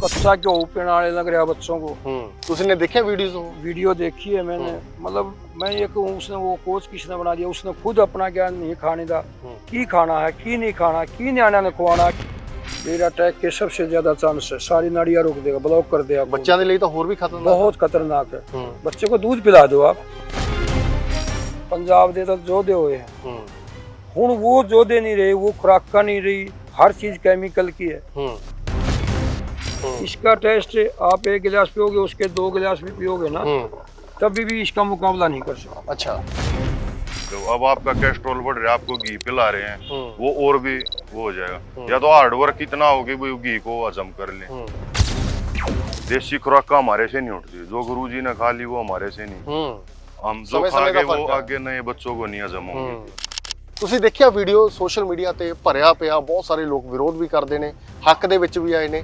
कच्चा घ्यो पिलाने लग रहा बच्चों को। तुमने देखा वीडियोस? वीडियो देखी है मैंने, मतलब मैं ये कहूँ उसने वो कोच किसने बना दिया, उसने खुद अपना ज्ञान नहीं खाने दा की खाना है की नहीं खाना, की न्याणा ने खुआना। मेरा अटैक के सबसे ज्यादा चांस है, सारी नाड़ियां रोक देगा, ब्लॉक कर देगा। बच्चों के लिए तो होर भी खतरनाक, बहुत खतरनाक है। बच्चे को दूध पिला दो आप। पंजाब दे तो जोधे हुए हैं, हुण वो जोधे नहीं रहे, वो खुराका नहीं रही, हर चीज केमिकल की है। इसका टेस्ट आप 1 गिलास पियोगे, उसके 2 गिलास भी पियोगे ना, तभी भी इसका मुकाबला नहीं कर सकते। अच्छा, तो अब आपका कोलेस्ट्रॉल बढ़ रहा है, आपको घी पिला रहे हैं, वो और भी वो हो जाएगा। या तो हार्ड वर्क इतना होगी वो घी को हजम कर ले। देसी खुराक हमारे से नहीं उठती, जो गुरुजी ने खा ली वो हमारे से नहीं। हम जो खाएंगे वो आगे नए बच्चों को नहीं हजम होंगे। ਤੁਸੀਂ ਦੇਖਿਆ ਵੀਡੀਓ ਸੋਸ਼ਲ ਮੀਡੀਆ ਤੇ ਭਰਿਆ ਪਿਆ, ਬਹੁਤ ਸਾਰੇ ਲੋਕ ਵਿਰੋਧ ਵੀ ਕਰਦੇ ਨੇ, ਹੱਕ ਦੇ ਵਿੱਚ ਵੀ ਆਏ ਨੇ।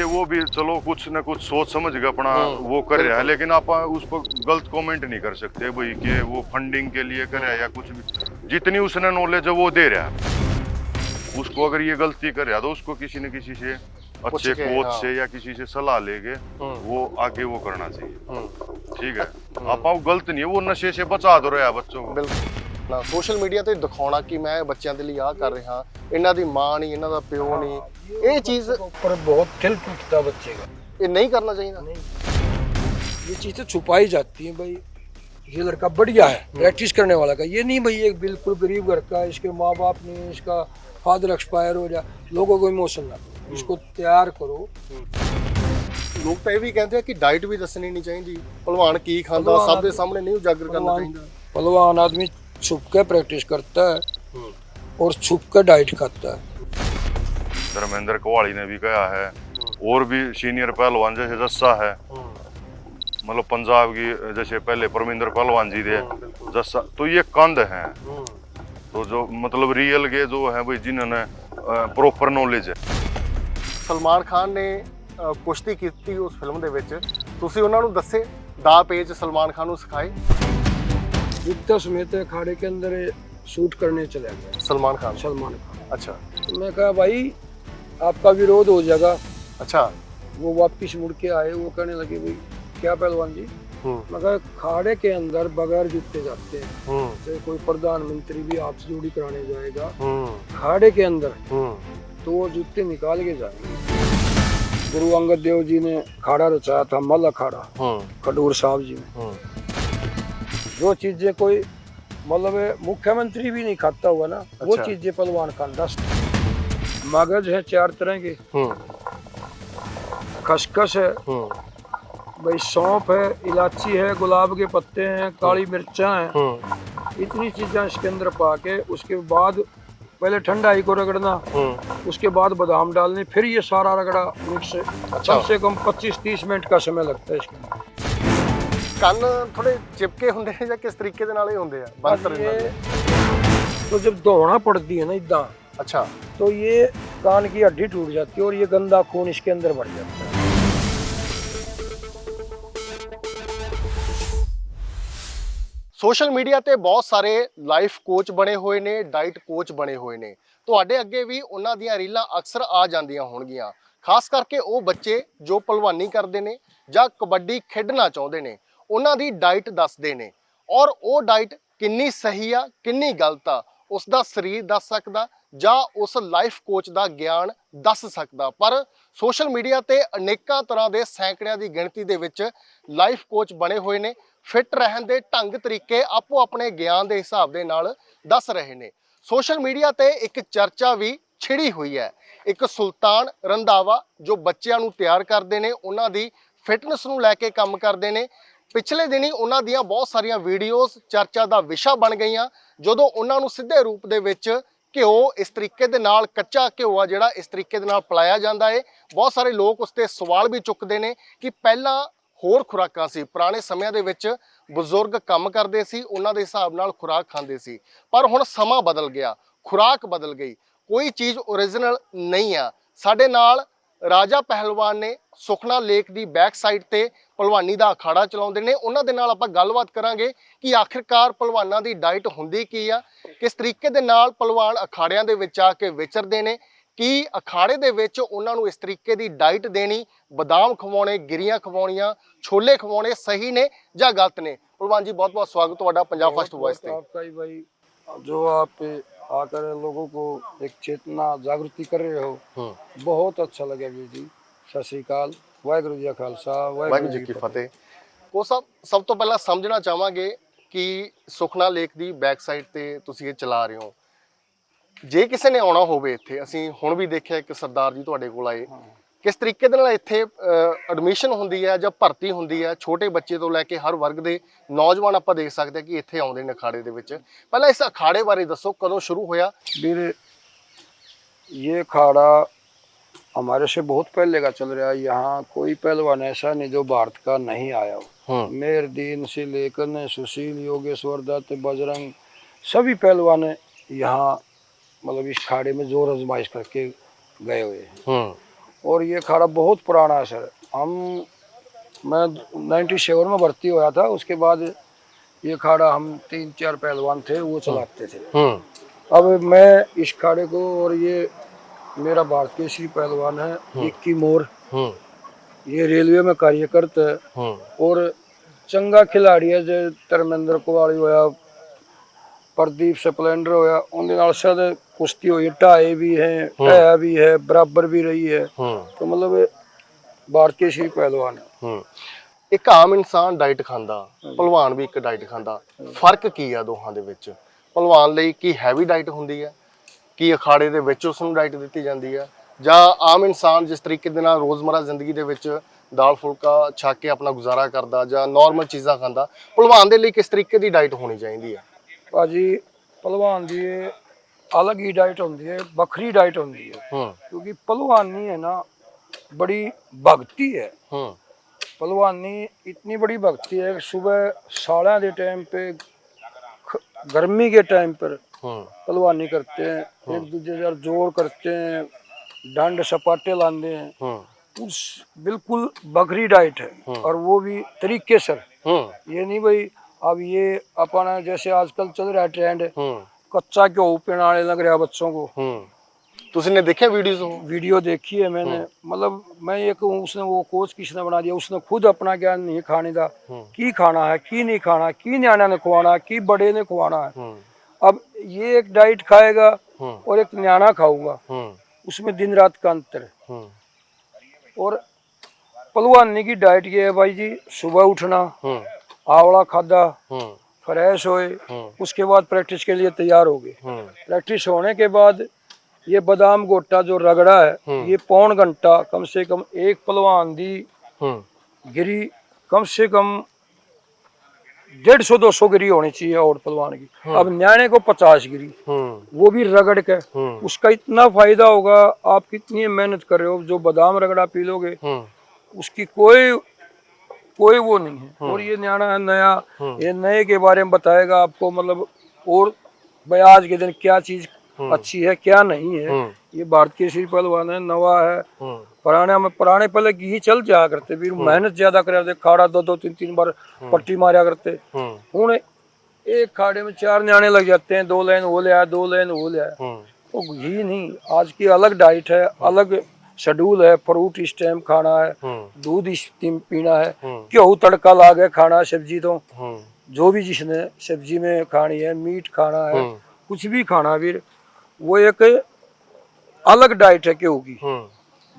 वो भी चलो कुछ न कुछ सोच समझ के अपना वो कर रहा है, लेकिन आप उस पर गलत कमेंट नहीं कर सकते भाई कि वो फंडिंग के लिए कर रहा है या कुछ भी। जितनी उसने नॉलेज है वो दे रहा है। उसको अगर ये गलती कर रहा है तो उसको किसी न किसी से अच्छे कोच से या किसी से सलाह लेके वो आगे वो करना चाहिए। ठीक है, आप गलत नहीं है, वो नशे से बचा दो रहा है बच्चों को। बिल्कुल ना, सोशल मीडिया ਤੇ ਦਿਖਾਉਣਾ ਕਿ ਮੈਂ ਬੱਚਿਆਂ ਦੇ ਲਈ ਆ ਕਰ ਰਿਹਾ, ਇਹਨਾਂ ਦੀ ਮਾਂ ਨਹੀਂ, ਇਹਨਾਂ ਦਾ ਪਿਓ ਨਹੀਂ, ਇਹ ਚੀਜ਼ पर बहुत दिल टूटता बच्चे का। ਇਹ नहीं करना चाहिए। ये चीजें छुपाई जाती हैं भाई, ये लड़का बढ़िया है प्रैक्टिस करने वाला का, ये नहीं भाई एक बिल्कुल गरीब घर का, इसके माँ बाप नहीं, इसका फादर एक्सपायर हो जाए, लोगों को इमोशन ना करो, इसको तैयार करो। ਲੋਕ ਤਾਂ ਇਹ ਵੀ ਕਹਿੰਦੇ ਆ ਕਿ ਡਾਈਟ ਵੀ ਦੱਸਣੀ ਨਹੀਂ ਚਾਹੀਦੀ, ਭਲਵਾਨ ਕੀ ਖਾਂਦਾ ਸਭ ਦੇ ਸਾਹਮਣੇ ਨਹੀਂ ਉਜਾਗਰ ਕਰਨਾ ਚਾਹੀਦਾ। पहलवान आदमी छुप के प्रैक्टिस करता है और छुप के डाइट खाता है। धर्मेंद्र कोवाली ने भी कहा है, और भी सीनियर पहलवान जैसे जस्सा है, मतलब पंजाब की जैसे पहले परमिंदर पहलवान जी थे, जस्सा, तो ये कंध हैं, तो जो मतलब रियल के जो है भाई जिन्होंने प्रॉपर नॉलेज है। ਸਲਮਾਨ ਖਾਨ ਨੇ ਕੁਸ਼ਤੀ ਕੀਤੀ ਉਸ ਫਿਲਮ ਦੇ ਵਿੱਚ, ਤੁਸੀਂ ਉਹਨਾਂ ਨੂੰ ਦੱਸੇ ਦਾ ਪੇਜ ਸਲਮਾਨ ਖਾਨ ਨੂੰ ਸਿਖਾਏ? युक्ता समेत अखाड़े के अंदर शूट करने चला गया सलमान खान। अच्छा, तो मैं कहा भाई आपका विरोध हो जाएगा। अच्छा, वो वापिस मुड़ के आए, वो कहने लगे भाई क्या पहलवान जी, मैं कहा खाड़े के अंदर बगैर जूते जाते हैं, चाहे कोई प्रधानमंत्री भी आपसे जोड़ी कराने जाएगा खाड़े के अंदर तो वो जूते निकाल के जाएंगे। गुरु अंगद देव जी ने खाड़ा रचाया था, मल अखाड़ा, खडूर साहब जी ने। जो चीजें कोई मतलब मुख्यमंत्री भी नहीं खाता हुआ ना, वो चीजें पहलवान खानदा। मगज है 4 तरह के, खसखस है भाई, सौंफ है, इलायची है, गुलाब के पत्ते हैं, काली मिर्चा है, इतनी चीजें इसके अंदर पाके उसके बाद पहले ठंडाई को रगड़ना, उसके बाद बादाम डालने, फिर ये सारा रगड़ा मिक्स। कम से कम 25-30 मिनट का समय लगता है इसके अंदर। ਕੰਨ ਥੋੜੇ ਚਿਪਕੇ ਹੁੰਦੇ ਨੇ ਜਾਂ ਕਿਸ ਤਰੀਕੇ ਦੇ ਨਾਲ ਇਹ ਹੁੰਦੇ ਆ ਬੰਦ ਕਰਨ ਨਾਲ? तो जब दौड़ना पड़ती है ना इतना, अच्छा, तो ये कान की हड्डी टूट जाती है और ये गंदा खून इसके अंदर बढ़ जाता है। ਸੋਸ਼ਲ ਮੀਡੀਆ ਤੇ ਬਹੁਤ ਸਾਰੇ ਲਾਈਫ ਕੋਚ ਬਣੇ ਹੋਏ ਨੇ, ਡਾਈਟ ਕੋਚ ਬਣੇ ਹੋਏ ਨੇ। ਤੁਹਾਡੇ ਅੱਗੇ ਵੀ ਉਹਨਾਂ ਦੀਆਂ ਰੀਲਾਂ ਅਕਸਰ ਆ ਜਾਂਦੀਆਂ ਹੋਣਗੀਆਂ, ਖਾਸ ਕਰਕੇ ਉਹ ਬੱਚੇ ਜੋ ਪਹਿਲਵਾਨੀ ਕਰਦੇ ਨੇ ਜਾਂ ਕਬੱਡੀ ਖੇਡਣਾ ਚਾਹੁੰਦੇ ਨੇ, ਉਹਨਾਂ ਦੀ ਡਾਈਟ ਦੱਸਦੇ ਨੇ, ਔਰ ਉਹ ਡਾਈਟ ਕਿੰਨੀ ਸਹੀ ਆ ਕਿੰਨੀ ਗਲਤ ਆ ਉਸ ਦਾ ਸਰੀਰ ਦੱਸ ਸਕਦਾ ਜਾਂ ਉਸ ਲਾਈਫ ਕੋਚ ਦਾ ਗਿਆਨ ਦੱਸ ਸਕਦਾ। ਪਰ ਸੋਸ਼ਲ ਮੀਡੀਆ ਤੇ ਅਨੇਕਾਂ ਤਰ੍ਹਾਂ ਦੇ ਸੈਂਕੜਿਆਂ ਦੀ ਗਿਣਤੀ ਦੇ ਵਿੱਚ ਲਾਈਫ ਕੋਚ ਬਣੇ ਹੋਏ ਨੇ, ਫਿੱਟ ਰਹਿਣ ਦੇ ਢੰਗ ਤਰੀਕੇ ਆਪੋ ਆਪਣੇ ਗਿਆਨ ਦੇ ਹਿਸਾਬ ਦੇ ਨਾਲ ਦੱਸ ਰਹੇ ਨੇ। ਸੋਸ਼ਲ ਮੀਡੀਆ ਤੇ ਇੱਕ ਚਰਚਾ ਵੀ ਛਿੜੀ ਹੋਈ ਹੈ, ਇੱਕ ਸੁਲਤਾਨ ਰੰਧਾਵਾ ਜੋ ਬੱਚਿਆਂ ਨੂੰ ਤਿਆਰ ਕਰਦੇ ਨੇ, ਉਹਨਾਂ ਦੀ ਫਿਟਨੈਸ ਨੂੰ ਲੈ ਕੇ ਕੰਮ ਕਰਦੇ ਨੇ। ਪਿਛਲੇ ਦਿਨੀ ਉਹਨਾਂ ਦੀਆਂ ਬਹੁਤ ਸਾਰੀਆਂ ਵੀਡੀਓਜ਼ ਚਰਚਾ ਦਾ ਵਿਸ਼ਾ ਬਣ ਗਈਆਂ, ਜਦੋਂ ਉਹਨਾਂ ਨੂੰ ਸਿੱਧੇ ਰੂਪ ਦੇ ਵਿੱਚ ਘਿਓ ਇਸ ਤਰੀਕੇ ਦੇ ਨਾਲ, ਕੱਚਾ ਘਿਓ ਆ ਜਿਹੜਾ ਇਸ ਤਰੀਕੇ ਦੇ ਨਾਲ ਪਿਲਾਇਆ ਜਾਂਦਾ ਹੈ। ਬਹੁਤ ਸਾਰੇ ਲੋਕ ਉਸ ਤੇ ਸਵਾਲ ਵੀ ਚੁੱਕਦੇ ਨੇ ਕਿ ਪਹਿਲਾਂ ਹੋਰ ਖੁਰਾਕਾਂ ਸੀ, ਪੁਰਾਣੇ ਸਮਿਆਂ ਦੇ ਵਿੱਚ ਬਜ਼ੁਰਗ ਕੰਮ ਕਰਦੇ ਸੀ, ਉਹਨਾਂ ਦੇ ਹਿਸਾਬ ਨਾਲ ਖੁਰਾਕ ਖਾਂਦੇ ਸੀ, ਪਰ ਹੁਣ ਸਮਾਂ ਬਦਲ ਗਿਆ, ਖੁਰਾਕ ਬਦਲ ਗਈ, ਕੋਈ ਚੀਜ਼ ਓਰੀਜਨਲ ਨਹੀਂ ਆ। ਸਾਡੇ ਨਾਲ ਰਾਜਾ ਪਹਿਲਵਾਨ ਨੇ ਸੁਖਨਾ ਲੇਕ ਦੀ ਬੈਕ ਸਾਈਡ ਤੇ ਪਹਿਲਵਾਨੀ ਦਾ ਅਖਾੜਾ ਚਲਾਉਂਦੇ ਨੇ, ਉਹਨਾਂ ਦੇ ਨਾਲ ਆਪਾਂ ਗੱਲਬਾਤ ਕਰਾਂਗੇ ਕਿ ਆਖਿਰਕਾਰ ਪਹਿਲਵਾਨਾਂ ਦੀ ਡਾਈਟ ਹੁੰਦੀ ਕੀ ਆ, ਕਿਸ ਤਰੀਕੇ ਦੇ ਨਾਲ ਪਹਿਲਵਾਨ ਅਖਾੜਿਆਂ ਦੇ ਵਿੱਚ ਆ ਕੇ ਵਿਚਰਦੇ ਨੇ, ਕਿ ਅਖਾੜੇ ਦੇ ਵਿੱਚ ਉਹਨਾਂ ਨੂੰ ਇਸ ਤਰੀਕੇ ਦੀ ਡਾਈਟ ਦੇਣੀ, ਬਦਾਮ ਖਵਾਉਣੇ, ਗਿਰੀਆਂ ਖਵਾਉਣੀਆਂ, ਛੋਲੇ ਖਵਾਉਣੇ ਸਹੀ ਨੇ ਜਾਂ ਗਲਤ ਨੇ? ਭਲਵਾਨ ਜੀ ਬਹੁਤ ਬਹੁਤ ਸਵਾਗਤ ਤੁਹਾਡਾ ਪੰਜਾਬ ਫਸਟ ਵॉइस ਤੇ। आपका ही भाई, जो आप आकर लोगों को एक चेतना जागृति कर रहे हो, बहुत अच्छा लगा वीर जी। सत श्री अकाल, वाहिगुरू जी का खालसा, ਵਾਹਿਗੁਰੂ ਜੀ ਕੀ ਫਤਿਹ। ਉਹ ਸਭ ਤੋਂ ਪਹਿਲਾਂ ਸਮਝਣਾ ਚਾਹਾਂਗੇ ਕਿ ਸੁਖਨਾ ਲੇਕ ਦੀ ਬੈਕ ਸਾਈਡ ਤੇ ਤੁਸੀਂ ਇਹ ਚਲਾ ਰਹੇ ਹੋ। ਜੇ ਕਿਸੇ ਨੇ ਆਉਣਾ ਹੋਵੇ ਇੱਥੇ, ਅਸੀਂ ਹੁਣ ਵੀ ਦੇਖਿਆ ਇੱਕ ਸਰਦਾਰ ਜੀ ਤੁਹਾਡੇ ਕੋਲ ਆਏ, ਕਿਸ ਤਰੀਕੇ ਦੇ ਨਾਲ ਇੱਥੇ ਐਡਮਿਸ਼ਨ ਹੁੰਦੀ ਹੈ ਜਾਂ ਭਰਤੀ ਹੁੰਦੀ ਹੈ? ਛੋਟੇ ਬੱਚੇ ਤੋਂ ਲੈ ਕੇ ਹਰ ਵਰਗ ਦੇ ਨੌਜਵਾਨ ਆਪਾਂ ਦੇਖ ਸਕਦੇ ਹਾਂ ਕਿ ਇੱਥੇ ਆਉਂਦੇ ਨੇ ਅਖਾੜੇ ਦੇ ਵਿੱਚ। ਪਹਿਲਾਂ ਇਸ ਅਖਾੜੇ ਬਾਰੇ ਦੱਸੋ, ਕਦੋਂ ਸ਼ੁਰੂ ਹੋਇਆ? वीर, ये अखाड़ा हमारे से बहुत पहले का चल रहा है। यहाँ कोई पहलवान ऐसा नहीं जो भारत का नहीं आया हो। मेहरदीन से लेकर ने सुशील, योगेश्वर दत्त, बजरंग, सभी पहलवान यहाँ मतलब इस खाड़े में जोर आजमाइश करके गए हुए हैं। और ये खाड़ा बहुत पुराना है सर। मैं 97 में भर्ती हुआ था, उसके बाद ये खाड़ा हम 3-4 पहलवान थे वो चलाते थे। अब मैं इस खाड़े को, और ये मेरा भारत केसरी पहलवान है इक्की मोर, ये रेलवे में कार्य करता है और चंगा खिलाड़ी है। जो धर्मेंद्र कुवाड़ी होया, प्रदीप स्प्लेंडर होया, उनके नाल सद कुश्ती हुई, ढाए भी हैं, ढाया भी है, बराबर भी रही है। तो मतलब भारत केसरी पहलवान है। ਇੱਕ ਆਮ ਇਨਸਾਨ ਡਾਈਟ ਖਾਂਦਾ, ਭਲਵਾਨ ਵੀ ਇੱਕ ਡਾਈਟ ਖਾਂਦਾ, ਫਰਕ ਕੀ ਆ ਦੋਹਾਂ ਦੇ ਵਿੱਚ? ਭਲਵਾਨ ਲਈ ਕੀ ਹੈਵੀ ਡਾਈਟ ਹੁੰਦੀ ਹੈ, ਕੀ ਅਖਾੜੇ ਦੇ ਵਿੱਚ ਉਸ ਨੂੰ ਡਾਈਟ ਦਿੱਤੀ ਜਾਂਦੀ ਹੈ, ਜਾਂ ਆਮ ਇਨਸਾਨ ਜਿਸ ਤਰੀਕੇ ਦੇ ਨਾਲ ਰੋਜ਼ਮਰਾ ਜ਼ਿੰਦਗੀ ਦੇ ਵਿੱਚ ਦਾਲ ਫੁਲਕਾ ਛਕ ਕੇ ਆਪਣਾ ਗੁਜ਼ਾਰਾ ਕਰਦਾ ਜਾਂ ਨਾਰਮਲ ਚੀਜ਼ਾਂ ਖਾਂਦਾ, ਭਲਵਾਨ ਦੇ ਲਈ ਕਿਸ ਤਰੀਕੇ ਦੀ ਡਾਈਟ ਹੋਣੀ ਚਾਹੀਦੀ ਹੈ? ਭਾਜੀ ਭਲਵਾਨ ਦੀ अलग ही डाइट होती है, बखरी डाइट होती है। क्योंकि पहलवानी है ना बड़ी भक्ति है। पहलवानी इतनी बड़ी भक्ति है कि सुबह साढ़ा के टाइम पे, गर्मी के टाइम पर पहलवानी करते हैं, एक दूसरे से जोर करते हैं, डंड सपाटे लाते हैं। उस बिल्कुल बखरी डाइट है और वो भी तरीके से। ये नहीं भाई अब ये अपना जैसे आजकल चल रहा है ट्रेंड, कच्चा घ्यो पिलाने लग रहा बच्चों को। तुसी ने देखा वीडियो देखी है मैंने। मतलब मैं ये कहूँ, उसने वो कोच किसने बना दिया, उसने खुद अपना ज्ञान नहीं खाने दा की खाना है, की नहीं खाना, की न्याणा ने खुआना है, की बड़े ने खुआना है। अब ये एक डाइट खाएगा और एक न्याणा खाऊंगा, उसमें दिन रात का अंतर है। और पहलवानी की डाइट ये है भाई जी, सुबह उठना, आंवला खादा, फ्रेश होए, उसके बाद प्रैक्टिस के लिए तैयार हो गए। प्रैक्टिस होने के बाद ये बादाम गोटा जो रगड़ा है, ये पौन घंटा कम से कम एक पहलवान दी गिरी कम से कम 150-200 गिरी होनी चाहिए और पहलवान की। अब न्याणे को 50 गिरी, वो भी रगड़ के। उसका इतना फायदा होगा, आप कितनी मेहनत कर रहे हो, जो बादाम रगड़ा पी लोगे उसकी कोई वो नहीं है। और ये न्याणा है नया, ये नए के बारे में बताएगा आपको, मतलब और भाई आज के दिन क्या चीज अच्छी है क्या नहीं है। ये भारत केसरी पहलवान है, नवा है। पुराने पहले घी चल जाया करते, फिर मेहनत ज्यादा कर, खाड़ा 2-3 बार पट्टी मारा करते। हूं एक खाड़े में 4 न्याणे लग जाते हैं, 2 लाइन वो ले आया, 2 लाइन वो ले आया। तो घी नहीं, आज की अलग डाइट है, अलग शेड्यूल है। फ्रूट इस टाइम खाना है, दूध इस टाइम पीना है, घ्यो तड़का ला के खाना है, सब्जी तो जो भी जिसने सब्जी में खानी है, मीट खाना है, कुछ भी खाना है, फिर वो एक अलग डाइट है। क्यों की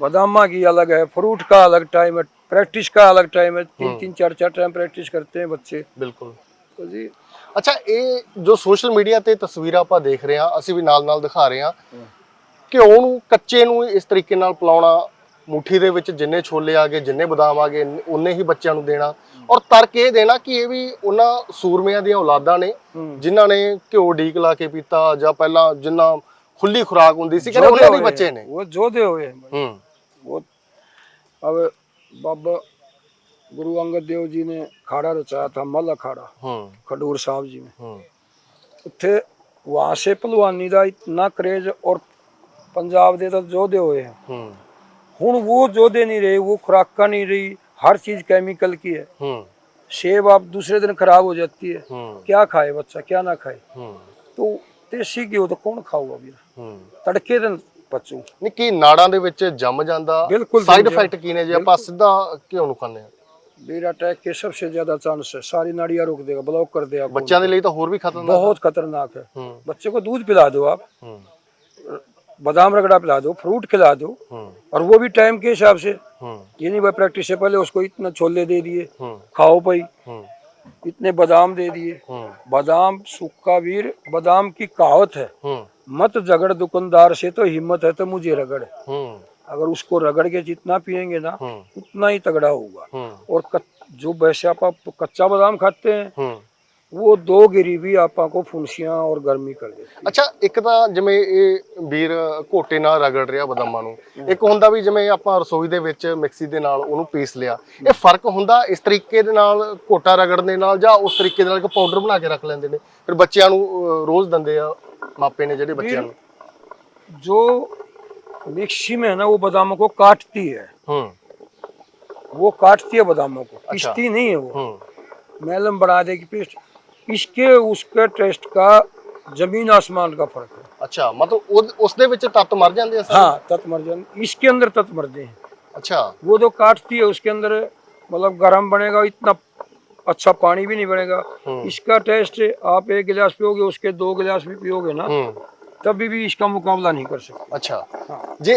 बादामा की अलग है, फ्रूट का अलग टाइम है, प्रैक्टिस का अलग टाइम है। 3-3, 4-4 टाइम प्रैक्टिस करते हैं बच्चे। बिल्कुल तो जी ਅੱਛਾ, ਇਹ ਜੋ ਸੋਸ਼ਲ ਮੀਡੀਆ ਤੇ ਤਸਵੀਰਾਂ ਆਪਾਂ ਦੇਖ ਰਹੇ ਹਾਂ, ਅਸੀਂ ਵੀ ਨਾਲ ਦਿਖਾ ਰਹੇ ਹਾਂ ਕਿ ਉਹਨੂੰ ਕੱਚੇ ਨੂੰ ਇਸ ਤਰੀਕੇ ਨਾਲ ਪਿਲਾਉਣਾ, ਮੁੱਠੀ ਦੇ ਵਿੱਚ ਜਿੰਨੇ ਛੋਲੇ ਆ ਗਏ, ਜਿੰਨੇ ਬਦਾਮ ਆ ਗਏ, ਉਨੇ ਹੀ ਬੱਚਿਆਂ ਨੂੰ ਦੇਣਾ, ਔਰ ਤਰਕ ਇਹ ਦੇਣਾ ਕਿ ਇਹ ਵੀ ਉਹਨਾਂ ਸੂਰਮਿਆਂ ਦੀਆਂ ਔਲਾਦਾਂ ਨੇ ਜਿਨ੍ਹਾਂ ਨੇ ਘਿਓ ਡੀਕ ਲਾ ਕੇ ਪੀਤਾ, ਜਾਂ ਪਹਿਲਾਂ ਜਿੰਨਾ ਖੁੱਲੀ ਖੁਰਾਕ ਹੁੰਦੀ ਸੀ, ਕਹਿੰਦੇ ਉਹਨਾਂ ਦੇ ਬੱਚੇ ਨੇ वो जोधे हुए हैं। वो अब बाबा गुरु अंगद देव जी ने खाड़ा रचाया था, मल अखाड़ा खडूर साहब जी में। उत्थे वहां से पहलवानी का इतना क्रेज, और पंजाब दे तो जोधे हुए हैं। हुण वो जोधे नहीं रहे, वो खुराका नहीं रही, हर चीज केमिकल की है। सेब आप दूसरे दिन खराब हो जाती है, क्या खाए बच्चा क्या ना खाए। तो देसी घी हो तो कौन खाऊगा? तड़के दिन ਪਚੂ ਨਹੀਂ ਕੀ ਨਾੜਾਂ ਦੇ ਵਿੱਚ ਜੰਮ ਜਾਂਦਾ, ਬਿਲਕੁਲ ਸਾਈਡ ਜੰਮ ਇਫੈਕਟ ਕੀ ਨੇ ਜੇ ਆਪਾਂ ਸਿੱਧਾ ਘਿਓ ਨੂੰ ਖਾਂਦੇ ਆ? बीर अटैक के सबसे ज्यादा चांस है, सारी नाड़ियां रोक देगा, ब्लॉक कर देगा। ਬੱਚਿਆਂ ਦੇ ਲਈ ਤਾਂ ਹੋਰ ਵੀ ਖਤरਨਾਕ बहुत खतरनाक है। हम्म। बच्चे को दूध पिला दो आप, हम्म, बादाम रगड़ा पिला दो, फ्रूट खिला दो, हम्म, और वो भी टाइम के हिसाब से। हम्म, ये नहीं भाई प्रैक्टिस से पहले उसको इतना छोले दे दिए, हम्म, खाओ भाई, हम्म, इतने बादाम दे दिए। हम्म, बादाम सूखा वीर, बादाम की कहावत है, हम्म, मत झगड़ दुकानदार से तो हिम्मत है तो मुझे रगड़। हम्म, अगर उसको रगड़ के जितना पियेंगे ना हम्म, उतना ही तगड़ा होगा। हम्म, और जो वैसे आप कच्चा बादाम खाते हैं हम्म। वो 2 गिरी भी आपा को फुंसियां और गर्मी कर देती। ਅੱਛਾ ਇੱਕ ਤਾਂ ਜਿਵੇਂ ਇਹ ਵੀਰ ਘੋਟੇ ਨਾਲ ਰਗੜ ਰਿਹਾ ਬਦਾਮਾਂ ਨੂੰ, ਇੱਕ ਹੁੰਦਾ ਵੀ ਜਿਵੇਂ ਆਪਾਂ ਰਸੋਈ ਦੇ ਵਿੱਚ ਮਿਕਸੀ ਦੇ ਨਾਲ ਉਹਨੂੰ ਪੀਸ ਲਿਆ, ਇਹ ਫਰਕ ਹੁੰਦਾ ਇਸ ਤਰੀਕੇ ਦੇ ਨਾਲ ਘੋਟਾ ਰਗੜਨ ਦੇ ਨਾਲ, ਜਾਂ ਉਸ ਤਰੀਕੇ ਦੇ ਨਾਲ ਇੱਕ ਪਾਊਡਰ ਬਣਾ ਕੇ ਰੱਖ ਲੈਂਦੇ ਨੇ ਫਿਰ ਬੱਚਿਆਂ ਨੂੰ ਰੋਜ਼ ਦਿੰਦੇ ਆ ਮਾਪੇ ਨੇ ਜਿਹੜੇ ਬੱਚਿਆਂ ਨੂੰ? जो मिक्सी में है ना वो बादामों को काटती है, वो काटती है बादामों को, पीसती नहीं है वो, मैलम बना देगी पेस्ट। इसके उसके टेस्ट का जमीन आसमान का फर्क है। ਅੱਛਾ ਮਤਲਬ ਉਸ ਦੇ ਵਿੱਚ ਤੱਤ ਮਰ ਜਾਂਦੇ ਆ ਸਾਰੇ? हाँ तत् मर जाते, इसके अंदर तत् मरते हैं। ਅੱਛਾ वो जो काटती है उसके अंदर मतलब गर्म बनेगा, इतना अच्छा पानी भी नहीं बनेगा। इसका टेस्ट आप 1 गिलास पियोगे, उसके 2 गिलास भी पियोगे ना तभी भी इसका मुकाबला नहीं कर सकते। ਅੱਛਾ ਜੇ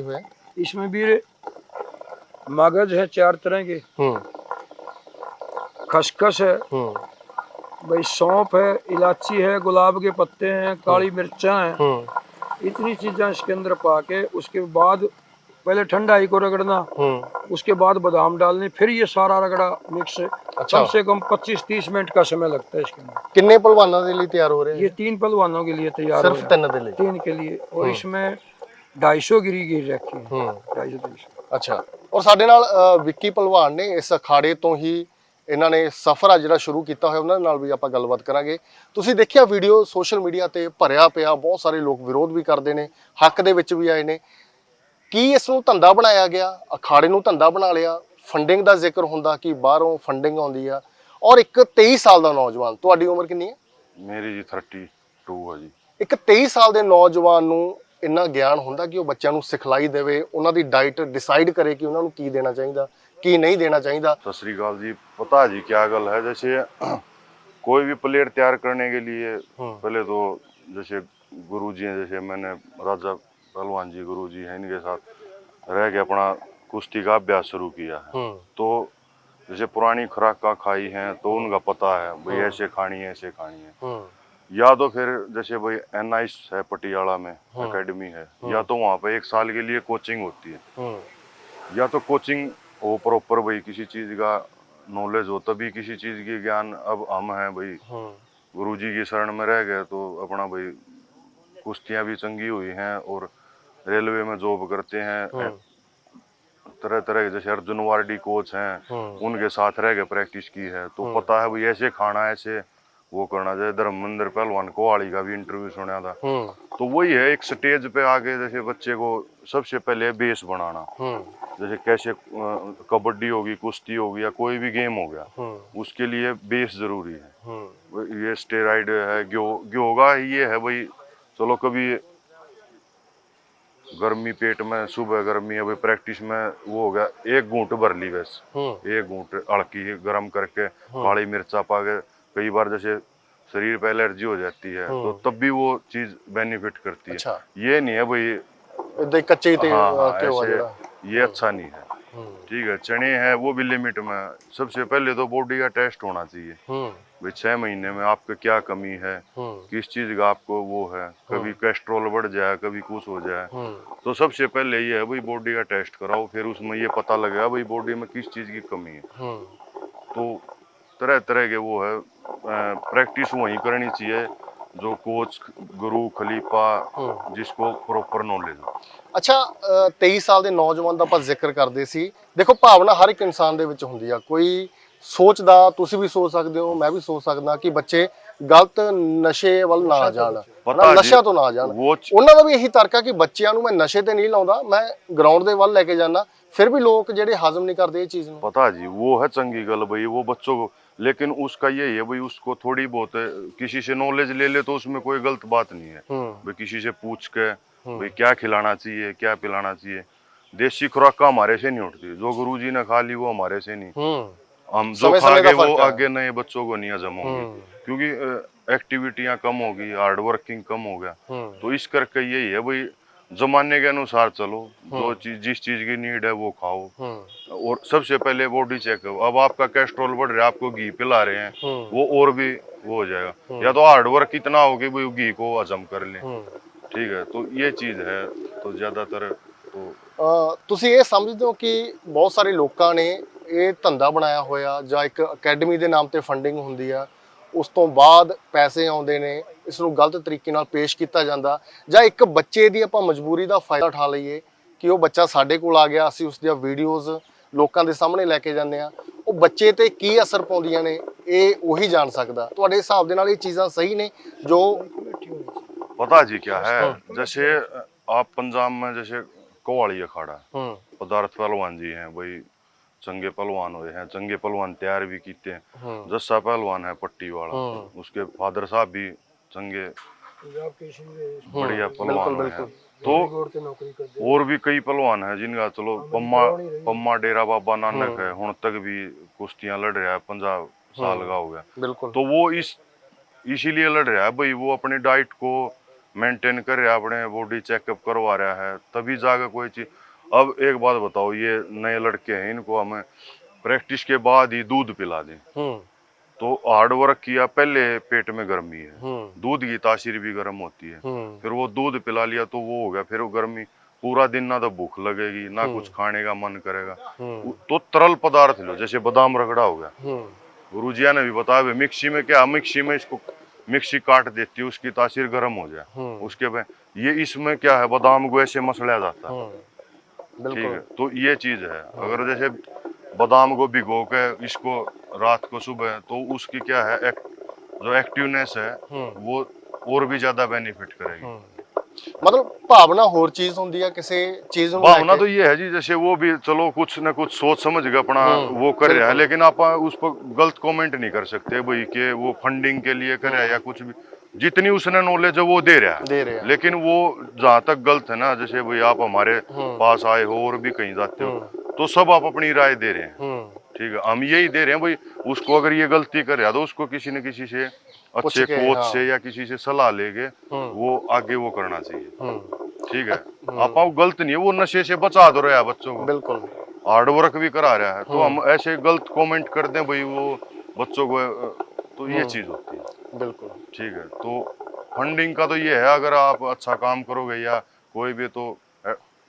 ਹੋਇਆ? इसमें भी मगज है 4 तरह के, खसखस है भाई, सौंफ है, इलायची है, गुलाब के पत्ते हैं, काली मिर्चा है, इतनी चीजें इसके अंदर पाके उसके बाद पहले ठंडाई को रगड़ना, उसके बाद बादाम डालने, फिर ये सारा रगड़ा मिक्स। अच्छा। कम से कम 25-30 मिनट का समय लगता है इसके अंदर। ਕਿੰਨੇ ਪਹਿਲਵਾਨਾਂ ਦੇ ਲਈ ਤਿਆਰ ਹੋ ਰਹੇ ये 3 पहलवानों के लिए तैयार ਸਿਰਫ हो 3 ਦੇ ਲਈ? 3 के लिए, और इसमें 250 गिरी गिर रखी है, 250-300। ਅੱਛਾ ਔਰ ਸਾਡੇ ਨਾਲ ਵਿੱਕੀ ਪਹਿਲਵਾਨ ਨੇ, ਇਸ ਅਖਾੜੇ ਤੋਂ ਹੀ ਇਹਨਾਂ ਨੇ ਸਫ਼ਰ ਆ ਜਿਹੜਾ ਸ਼ੁਰੂ ਕੀਤਾ ਹੋਇਆ, ਉਹਨਾਂ ਨਾਲ ਵੀ ਆਪਾਂ ਗੱਲਬਾਤ ਕਰਾਂਗੇ। ਤੁਸੀਂ ਦੇਖਿਆ ਵੀਡੀਓ ਸੋਸ਼ਲ ਮੀਡੀਆ ਤੇ ਭਰਿਆ ਪਿਆ, ਬਹੁਤ ਸਾਰੇ ਲੋਕ ਵਿਰੋਧ ਵੀ ਕਰਦੇ ਨੇ, ਹੱਕ ਦੇ ਵਿੱਚ ਵੀ ਆਏ ਨੇ। ਕੀ ਇਸ ਨੂੰ ਧੰਦਾ ਬਣਾਇਆ ਗਿਆ, ਅਖਾੜੇ ਨੂੰ ਧੰਦਾ ਬਣਾ ਲਿਆ? ਫੰਡਿੰਗ ਦਾ ਜ਼ਿਕਰ ਹੁੰਦਾ ਕਿ ਬਾਹਰੋਂ ਫੰਡਿੰਗ ਆਉਂਦੀ ਆ, ਔਰ ਇੱਕ 23 ਸਾਲ ਦਾ ਨੌਜਵਾਨ, ਤੁਹਾਡੀ ਉਮਰ ਕਿੰਨੀ ਹੈ? मेरी जी 32 है जी। ਇੱਕ 23 ਸਾਲ ਦੇ ਨੌਜਵਾਨ ਨੂੰ ਇੰਨਾ ਗਿਆਨ ਹੁੰਦਾ ਕਿ ਉਹ ਬੱਚਿਆਂ ਨੂੰ ਸਿਖਲਾਈ ਦੇਵੇ, ਉਹਨਾਂ ਦੀ ਡਾਈਟ ਡਿਸਾਈਡ ਕਰੇ ਕਿ ਉਹਨਾਂ ਨੂੰ ਕੀ ਦੇਣਾ ਚਾਹੀਦਾ, ਕੀ नहीं देना चाहिए? सत श्री अकाल जी। पता है जी क्या गल है, जैसे कोई भी प्लेयर तैयार करने के लिए पहले तो जैसे गुरुजी हैं, जैसे मैंने राजा पहलवान जी गुरुजी हैं, इनके साथ रह के अपना कुश्ती का अभ्यास शुरू किया है। तो जैसे पुरानी खुराक का खाई है तो उनका पता है भाई ऐसे खानी है, ऐसे खानी है। या तो फिर जैसे भाई NIS है पटियाला में एकेडमी है, या तो वहाँ पे 1 साल के लिए कोचिंग होती है, या तो कोचिंग वो प्रॉपर भाई किसी चीज का नॉलेज हो, तभी किसी चीज की ज्ञान। अब हम हैं भाई गुरुजी की शरण में रह गए तो अपना भाई कुश्तियां भी चंगी हुई हैं, और रेलवे में जॉब करते हैं, तरह तरह के जैसे अर्जुन वारडी कोच हैं, उनके साथ रह के प्रैक्टिस की है, तो पता है भाई ऐसे खाना, ऐसे वो करना। जैसे धर्मेंद्र पहलवान कोहाड़ी का भी इंटरव्यू सुना था, तो वही है एक स्टेज पे आके जैसे बच्चे को सबसे पहले बेस बनाना, जैसे कैसे कबड्डी होगी, कुश्ती होगी, या कोई भी गेम हो गया, उसके लिए बेस जरूरी है। ये स्टेरॉइड है, योगा ये है भाई, चलो कभी गर्मी पेट में, सुबह गर्मी है भाई, प्रैक्टिस में वो हो गया, 1 घूंट भर ली बस, 1 घूंट हल्की गर्म करके काली मिर्चा पा के, कई बार जैसे शरीर पे एलर्जी हो जाती है तो तब भी वो चीज बेनिफिट करती है। अच्छा। ये नहीं है भाई कच्चे ही ऐसे, ये अच्छा नहीं है। ठीक है, चने हैं वो भी लिमिट में। सबसे पहले तो बॉडी का टेस्ट होना चाहिए भाई, 6 महीने में आपको क्या कमी है, किस चीज का आपको वो है, कभी कोलेस्ट्रॉल बढ़ जाए, कभी कुछ हो जाए, तो सबसे पहले ये है भाई बॉडी का टेस्ट कराओ, फिर उसमें ये पता लगेगा भाई बॉडी में किस चीज की कमी है। तो तरह तरह के वो है, प्रैक्टिस वहीं करनी चाहिए जो कोच गुरु खलीफा जिसको प्रॉपर नॉलेज हो। ਅੱਛਾ 23 ਸਾਲ ਦੇ ਨੌਜਵਾਨ ਦਾ ਆਪਾਂ ਜ਼ਿਕਰ ਕਰਦੇ ਸੀ। ਦੇਖੋ ਭਾਵਨਾ ਹਰ ਇੱਕ ਇਨਸਾਨ ਦੇ ਵਿੱਚ ਹੁੰਦੀ ਆ, ਕੋਈ ਸੋਚਦਾ, ਤੁਸੀਂ ਵੀ ਸੋਚ ਸਕਦੇ ਹੋ, ਮੈਂ ਵੀ ਸੋਚ ਸਕਦਾ ਕਿ ਬੱਚੇ ਗਲਤ ਨਸ਼ੇ ਵੱਲ ਨਾ ਜਾਣ, ਨਸ਼ਿਆਂ ਤੋਂ ਨਾ ਜਾਣ। ਉਹਨਾਂ ਦਾ ਵੀ ਇਹੀ ਤਰਕ ਆ ਕਿ ਬੱਚਿਆਂ ਨੂੰ ਮੈਂ ਨਸ਼ੇ ਤੇ ਨਹੀਂ ਲਾਉਂਦਾ, ਮੈਂ ਗਰਾਊਂਡ ਦੇ ਵੱਲ ਲੈ ਕੇ ਜਾਣਾ। फिर भी लोग जेडे हजम नहीं करते ये चीज। पता जी वो है चंगी गल भाई, वो बच्चों को लेकिन उसका यही है भाई, उसको थोड़ी बहुत किसी से नॉलेज ले ले तो उसमें कोई गलत बात नहीं है भाई। किसी से पूछ के भाई क्या खिलाना चाहिए, क्या पिलाना चाहिए। देसी खुराक का हमारे से नहीं उठती, जो गुरुजी ने खा ली वो हमारे से नहीं। हम जो खाएंगे वो आगे नए बच्चों को नहीं हजम होंगे, क्योंकि एक्टिविटियां कम होगी, हार्ड वर्किंग कम हो गया। तो इस करके यही है भाई, जमाने के अनुसार चलो, जो चीज जिस चीज की नीड है वो खाओ। और सबसे पहले बॉडी चेकअप। अब आपका कोलेस्ट्रॉल बढ़ रहा है, आपको घी पिला रहे हैं, वो और भी वो हो जाएगा। या तो हार्ड वर्क इतना हो कि भाई घी को हजम कर लें, ठीक है। तो ये चीज है। तो ज्यादातर तो ਤੁਸੀਂ ਇਹ ਸਮਝਦੇ ਹੋ ਕਿ ਬਹੁਤ ਸਾਰੇ ਲੋਕਾਂ ਨੇ ਇਹ ਧੰਦਾ ਬਣਾਇਆ ਹੋਇਆ, ਜਾਂ ਇੱਕ ਅਕੈਡਮੀ ਦੇ ਨਾਮ ਤੇ ਫੰਡਿੰਗ ਹੁੰਦੀ ਆ, ਉਸ ਤੋਂ ਬਾਅਦ ਪੈਸੇ ਆਉਂਦੇ ਨੇ, ਇਸ ਨੂੰ ਗਲਤ ਤਰੀਕੇ ਨਾਲ ਪੇਸ਼ ਕੀਤਾ ਜਾਂਦਾ, ਜਾਂ ਇੱਕ ਬੱਚੇ ਦੀ ਆਪਾਂ ਮਜਬੂਰੀ ਦਾ ਫਾਇਦਾ ਉਠਾ ਲਈਏ ਕਿ ਉਹ ਬੱਚਾ ਸਾਡੇ ਕੋਲ ਆ ਗਿਆ, ਅਸੀਂ ਉਸ ਦੀਆਂ ਵੀਡੀਓਜ਼ ਲੋਕਾਂ ਦੇ ਸਾਹਮਣੇ ਲੈ ਕੇ ਜਾਂਦੇ ਆ, ਉਹ ਬੱਚੇ ਤੇ ਕੀ ਅਸਰ ਪਾਉਂਦੀਆਂ ਨੇ ਇਹ ਉਹੀ ਜਾਣ ਸਕਦਾ। ਤੁਹਾਡੇ ਹਿਸਾਬ ਦੇ ਨਾਲ ਇਹ ਚੀਜ਼ਾਂ ਸਹੀ ਨੇ ਜੋ पता जी क्या है? जैसे आप पंजाब में जैसे कोवाड़ी अखाड़ा, पदार्थ पहलवान जी हैं भाई, चंगे पहलवान हुए हैं, चंगे पहलवान तैयार भी कीते हैं। जस्सा पहलवान है पट्टी वाला, उसके फादर साहब भी चंगे बढ़िया पहलवान हैं। तो और भी कई पहलवान हैं जिनका चलो पम्मा डेरा बाबा नानक है, हुण तक भी कुश्तियां लड़ रहा है, 50 साल का हो गया। तो वो इसीलिए लड़ रहा है भाई, वो अपनी डाइट को मेंटेन कर रहा है, अपने बॉडी चेकअप करवा रहा है, तभी जाकर कोई चीज। अब एक बात बताओ, ये नए लड़के हैं, इनको हमें प्रैक्टिस के बाद ही दूध पिला दें तो हार्ड वर्क किया, पहले पेट में गर्मी है, दूध की तासीर भी गर्म होती है, फिर वो दूध पिला लिया तो वो हो गया, फिर वो गर्मी पूरा दिन ना तो भूख लगेगी ना कुछ खाने का मन करेगा। तो तरल पदार्थ लो, जैसे बादाम रगड़ा हो गया, गुरुजिया ने भी बताया, मिक्सी में क्या, मिक्सी में इसको मिक्सी काट देती है, उसकी तासीर गर्म हो जाए, उसके बाद ये इसमें क्या है, बादाम को ऐसे मसला जाता है, ठीक है। तो ये चीज है, अगर जैसे बादाम को भिगो के इसको रात को सुबह, तो उसकी क्या है जो एक्टिवनेस है वो और भी ज्यादा बेनिफिट करेगी। मतलब भावना होर चीज होंदी है, किसी चीज ਨੂੰ भावना तो ये है जी, जैसे वो भी चलो कुछ ना कुछ सोच समझ के अपना वो कर रहा है, लेकिन आप उस पर गलत कमेंट नहीं कर सकते भाई कि वो फंडिंग के लिए कर रहा है या कुछ भी। जितनी उसने नॉलेज है वो दे रहा है, लेकिन वो जहाँ तक गलत है ना, जैसे भाई आप हमारे पास आए हो और भी कहीं जाते हो, तो सब आप अपनी राय दे रहे हैं, ठीक है। हम यही दे रहे हैं भाई, उसको अगर ये गलती कर रहा है तो उसको किसी न किसी से अच्छे कोच से या किसी से सलाह लेके वो आगे वो करना चाहिए, ठीक है। आप गलत नहीं है, वो नशे से बचा दो रहा है बच्चों को, बिल्कुल हार्ड वर्क भी करा रहा है, तो हम ऐसे गलत कमेंट कर दें भाई वो बच्चों को, तो ये चीज होती है, बिल्कुल ठीक है। तो फंडिंग का तो ये है, अगर आप अच्छा काम करोगे या कोई भी, तो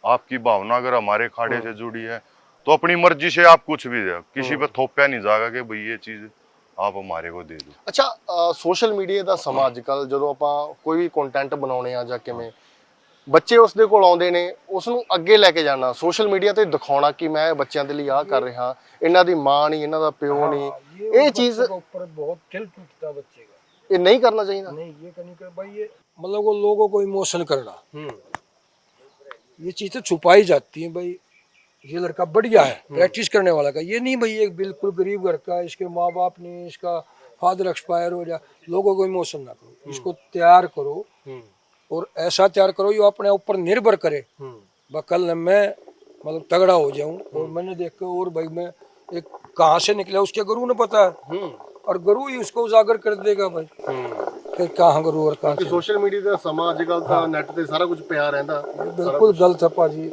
आपकी भावना अगर हमारे खाड़े से जुड़ी है तो अपनी मर्जी से आप कुछ भी दे, किसी पे थोपया नहीं जाएगा कि भाई ये चीज आप हमारे को दे दो। ਅੱਛਾ, ਸੋਸ਼ਲ ਮੀਡੀਆ ਦਾ ਸਮਾਂ ਅੱਜ ਕੱਲ, ਜਦੋਂ ਆਪਾਂ ਕੋਈ ਵੀ ਕੰਟੈਂਟ ਬਣਾਉਣੇ ਆ ਜਾਂ ਕਿਵੇਂ, ਬੱਚੇ ਉਸ ਦੇ ਕੋਲ ਆਉਂਦੇ ਨੇ, ਉਸ ਨੂੰ ਅੱਗੇ ਲੈ ਕੇ ਜਾਣਾ, ਸੋਸ਼ਲ ਮੀਡੀਆ ਤੇ ਦਿਖਾਉਣਾ ਕਿ ਮੈਂ ਬੱਚਿਆਂ ਦੇ ਲਈ ਆਹ ਕਰ ਰਿਹਾ, ਇਹਨਾਂ ਦੀ ਮਾਂ ਨਹੀਂ, ਇਹਨਾਂ ਦਾ ਪਿਓ ਨਹੀਂ, ਇਹ ਚੀਜ਼ ऊपर बहुत दिल टूटता बच्चे का। ਇਹ ਨਹੀਂ करना चाहिए। नहीं ये करनी कर भाई, ये मतलब वो लोगों को इमोशन करना, ये चीजें छुपाई जाती हैं भाई। ये लड़का बढ़िया है, प्रैक्टिस करने वाला का, ये नहीं भाई ये बिल्कुल गरीब घर का, इसके माँ बाप नहीं, इसका फादर एक्सपायर हो जाए, लोगों को इमोशन ना करो, इसको तैयार करो और ऐसा तैयार करो जो अपने ऊपर निर्भर करे। कल मैं मतलब तगड़ा हो जाऊं, और मैंने देखा और भाई मैं एक कहाँ से निकला उसके गुरु ने पता है, और गुरु ही उसको उजागर कर देगा भाई कि कहाँ गुरु और कहाँ। ਸੋਸ਼ਲ ਮੀਡੀਆ ਦਾ ਸਮਾਂ ਅੱਜ ਕੱਲ ਤਾਂ ਨੈਟ ਤੇ ਸਾਰਾ ਕੁਝ ਪਿਆ ਰਹਿੰਦਾ, बिल्कुल गलत है पाजी।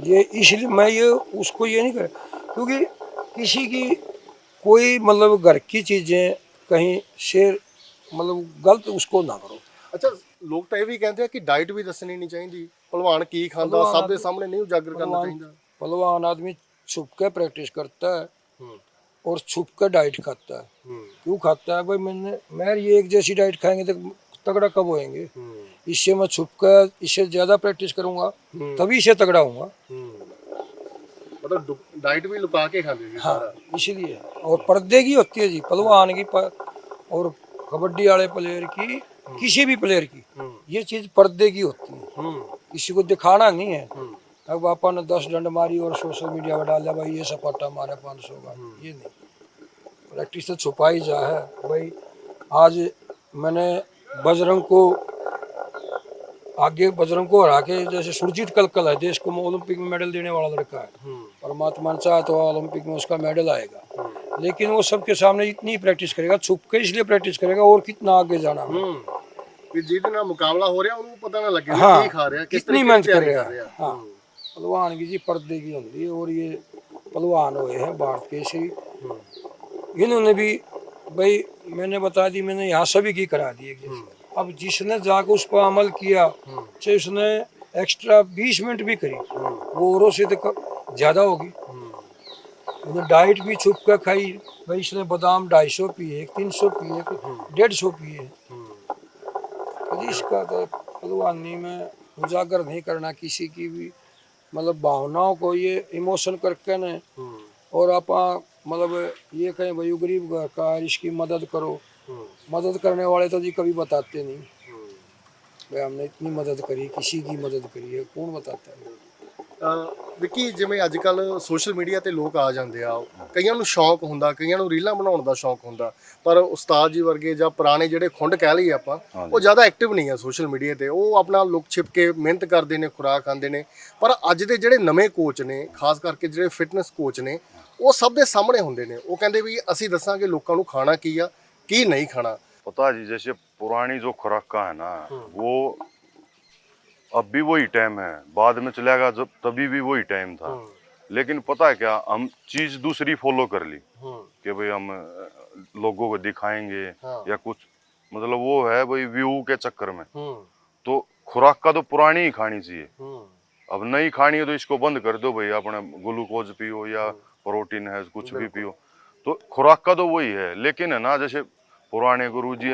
ये इसलिए मैं ये उसको ये नहीं कर, क्योंकि किसी की कोई मतलब घर की चीजें कहीं शेयर मतलब गलत उसको ना करो। ਅੱਛਾ, ਲੋਕ ਤਾਂ ਇਹ ਵੀ ਕਹਿੰਦੇ ਆ ਕਿ ਡਾਈਟ ਵੀ ਦੱਸਣੀ ਨਹੀਂ ਚਾਹੀਦੀ, ਭਲਵਾਨ ਕੀ ਖਾਂਦਾ ਸਭ ਦੇ ਸਾਹਮਣੇ नहीं उजागर करना चाहिए। पहलवान आदमी छुप के प्रैक्टिस करता है और छुप के डाइट खाता है। क्यों खाता है भाई, मैं ये एक जैसी डाइट खाएंगे तो तगड़ा कब होएंगे, इससे मैं छुप कर इससे ज्यादा प्रैक्टिस करूंगा तभी से तगड़ा होऊंगा। मतलब डाइट भी लुका के खाते हैं। हाँ, इसलिए। और पर्दे की होती है जी पहलवान की और कबड्डी वाले प्लेयर की, किसी भी प्लेयर की, ये चीज पर्दे की होती है, किसी को दिखाना नहीं है। अब अपन 10 डंड मारी और सोशल मीडिया पर डाला भाई ये सपाटा मारे 500 का, ये नहीं। प्रैक्टिस तो छुपाई जा है भाई। आज मैंने बजरंग को हरा के, जैसे सुरजीत कलकल है, देश को ओलंपिक में मेडल देने वाला लड़का है, परमात्मा ने चाहा तो ओलंपिक में उसका मेडल आएगा। लेकिन वो सबके सामने इतनी प्रैक्टिस करेगा, छुप के इसलिए प्रैक्टिस करेगा और कितना आगे जाना है। कि जिहदे नाल मुकाबला हो रहा उन्हें पता ना लगे हाँ, की खा रहा है, कितनी मेहनत कर रहा है। हाँ, पहलवान की जी पर्दे की होती है, और ये पहलवान हुए हैं भारत केसरी, इन्होंने भी भाई मैंने बता दी, मैंने यहाँ सभी की करा दी है। अब जिसने जाकर उस पर अमल किया, चाहे उसने एक्स्ट्रा 20 मिनट भी करी, वो औरों से तो ज्यादा होगी। उन्हें डाइट भी छुप कर खाई भाई, इसने बादाम 250 पिए, 300 पिए, 150 पिए। इसका तो पहलवानी में उजागर नहीं करना किसी की भी मतलब भावनाओं को, ये इमोशन करके न, और आप मतलब ये कहें भाई गरीब घर का इसकी मदद करो, मदद करने वाले तो जी कभी बताते नहीं भाई हमने इतनी मदद करी, किसी की मदद करी है, कौन बताता है। ਵਿੱਕੀ ਜਿਵੇਂ ਅੱਜ ਕੱਲ ਸੋਸ਼ਲ ਮੀਡੀਆ ਤੇ ਲੋਕ ਆ ਜਾਂਦੇ ਆ, ਕਈਆਂ ਨੂੰ ਸ਼ੌਂਕ ਹੁੰਦਾ, ਕਈਆਂ ਨੂੰ ਰੀਲਾਂ ਬਣਾਉਣ ਦਾ ਸ਼ੌਂਕ ਹੁੰਦਾ, ਪਰ ਉਸਤਾਦ ਜੀ ਵਰਗੇ ਜਾਂ ਪੁਰਾਣੇ ਜਿਹੜੇ ਖੁੰਡ ਕਹਿ ਲਈਏ ਆਪਾਂ, ਉਹ ਜ਼ਿਆਦਾ ਐਕਟਿਵ ਨਹੀਂ ਆ ਸੋਸ਼ਲ ਮੀਡੀਆ ਤੇ। ਉਹ ਆਪਣਾ ਲੁਕ ਛਿਪ ਕੇ ਮਿਹਨਤ ਕਰਦੇ ਨੇ, ਖੁਰਾਕ ਖਾਂਦੇ ਨੇ। ਪਰ ਅੱਜ ਦੇ ਜਿਹੜੇ ਨਵੇਂ ਕੋਚ ਨੇ, ਖਾਸ ਕਰਕੇ ਜਿਹੜੇ ਫਿਟਨੈਸ ਕੋਚ ਨੇ, ਉਹ ਸਭ ਦੇ ਸਾਹਮਣੇ ਹੁੰਦੇ ਨੇ। ਉਹ ਕਹਿੰਦੇ ਵੀ ਅਸੀਂ ਦੱਸਾਂਗੇ ਲੋਕਾਂ ਨੂੰ ਖਾਣਾ ਕੀ ਆ, ਕੀ ਨਹੀਂ ਖਾਣਾ। पता जी, जैसे पुरानी जो खुराक है ना, वो अब भी वही टाइम है, बाद में चलेगा जब, तभी भी वही टाइम था। लेकिन पता है क्या, हम चीज दूसरी फॉलो कर ली कि भाई हम लोगों को दिखाएंगे या कुछ, मतलब वो है भाई व्यू के चक्कर में। तो खुराक का तो पुरानी ही खानी चाहिए, अब नई खानी है तो इसको बंद कर दो भाई, अपने ग्लूकोज पियो या प्रोटीन है कुछ भी पियो। तो खुराक का तो वही है। लेकिन है ना, जैसे पुराने गुरुजी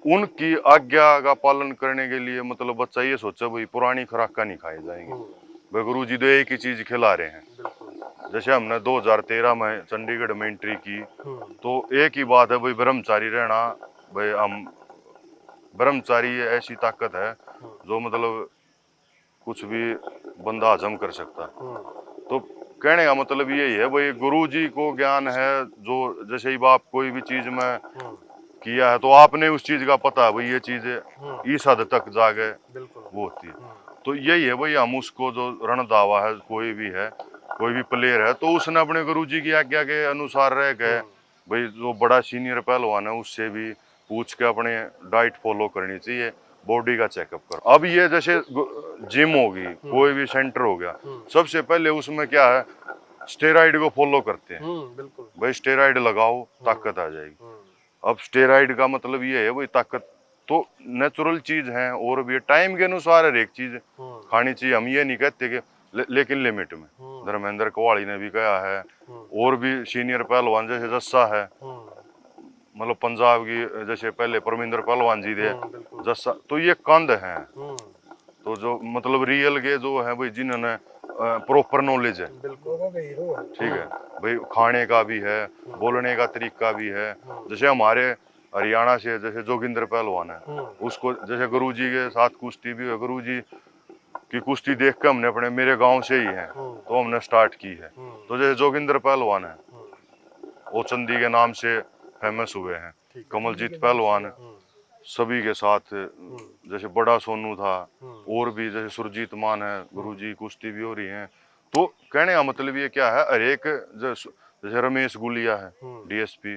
उनकी आज्ञा का पालन करने के लिए, मतलब बच्चा ये सोचा भाई पुरानी खुराक का नहीं खाए जाएंगे, भाई गुरुजी तो एक ही चीज खिला रहे हैं। जैसे हमने 2013 में चंडीगढ़ में एंट्री की, तो एक ही बात है भाई, ब्रह्मचारी रहना। भाई हम ब्रह्मचारी ऐसी ताकत है जो मतलब कुछ भी बंदा हजम कर सकता। तो कहने का मतलब यही है भाई, गुरुजी को ज्ञान है, जो जैसे ही आप कोई भी चीज में किया है तो आपने उस चीज का पता है भाई, ये चीज इस हद तक जागे वो होती है। तो यही है भाई, हम उसको जो रणदावा है, कोई भी है, कोई भी प्लेयर है, तो उसने अपने गुरुजी की आज्ञा के अनुसार रह गए भाई। जो बड़ा सीनियर पहलवान है उससे भी पूछ के अपने डाइट फॉलो करनी चाहिए, बॉडी का चेकअप करो। अब ये जैसे जिम होगी, कोई भी सेंटर हो गया, सबसे पहले उसमें क्या है, स्टेरॉइड को फॉलो करते हैं। भाई स्टेरॉइड लगाओ, ताकत आ जाएगी। अब स्टेरॉइड का मतलब ये है भाई, ताकत तो नेचुरल चीज है, और भी टाइम के अनुसार हर एक चीज खानी चाहिए। हम ये नहीं कहते कि लेकिन लिमिट में। धर्मेंद्र कवाड़ी ने भी कहा है, और भी सीनियर पहलवान जैसे जस्सा है, मतलब पंजाब की, जैसे पहले परमिंदर पहलवान जी थे जस्सा, तो ये कंध हैं। तो जो मतलब रियल के जो है भाई, जिन्होंने प्रॉपर नॉलेज है, ठीक है भाई, खाने का भी है, बोलने का तरीका भी है। जैसे हमारे हरियाणा से जैसे जोगिंदर पहलवान है, उसको जैसे गुरुजी के साथ कुश्ती भी है, गुरुजी की कुश्ती देख के हमने अपने, मेरे गांव से ही है तो हमने स्टार्ट की है। तो जैसे जोगिंदर पहलवान है, वो चंदी के नाम से फेमस हुए हैं। कमलजीत पहलवान सभी के साथ, जैसे बड़ा सोनू था, और भी जैसे सुरजीत मान है, गुरुजी कुश्ती भी हो रही है। तो कहने का मतलब ये क्या है, हर एक जैसे रमेश गुलिया है, डीएसपी,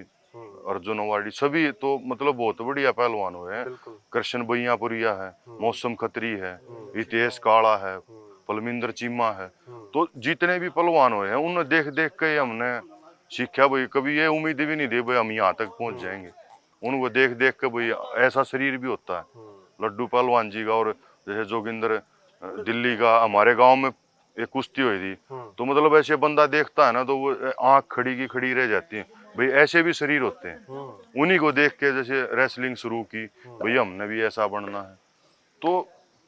अर्जुन अवार्डी, सभी तो मतलब बहुत बढ़िया पहलवान हुए हैं। कृष्ण भैयापुरिया है, मौसम खत्री है, हितेश काला है, पलमिंदर चीमा है। तो जितने भी पहलवान हुए हैं, उन्हें देख देख के हमने सीखा भाई। कभी ये उम्मीद भी नहीं दी भाई हम यहाँ तक पहुँच जाएंगे। उनको देख देख के भाई ऐसा शरीर भी होता है। लड्डू पहलवान जी का, और जैसे जोगिंदर दिल्ली का, हमारे गांव में एक कुश्ती हुई थी, तो मतलब ऐसे बंदा देखता है ना, तो वो आंख खड़ी की खड़ी रह जाती है भाई, ऐसे भी शरीर होते हैं। उन्हीं को देख के जैसे रेसलिंग शुरू की भाई, हमने भी ऐसा बनना है। तो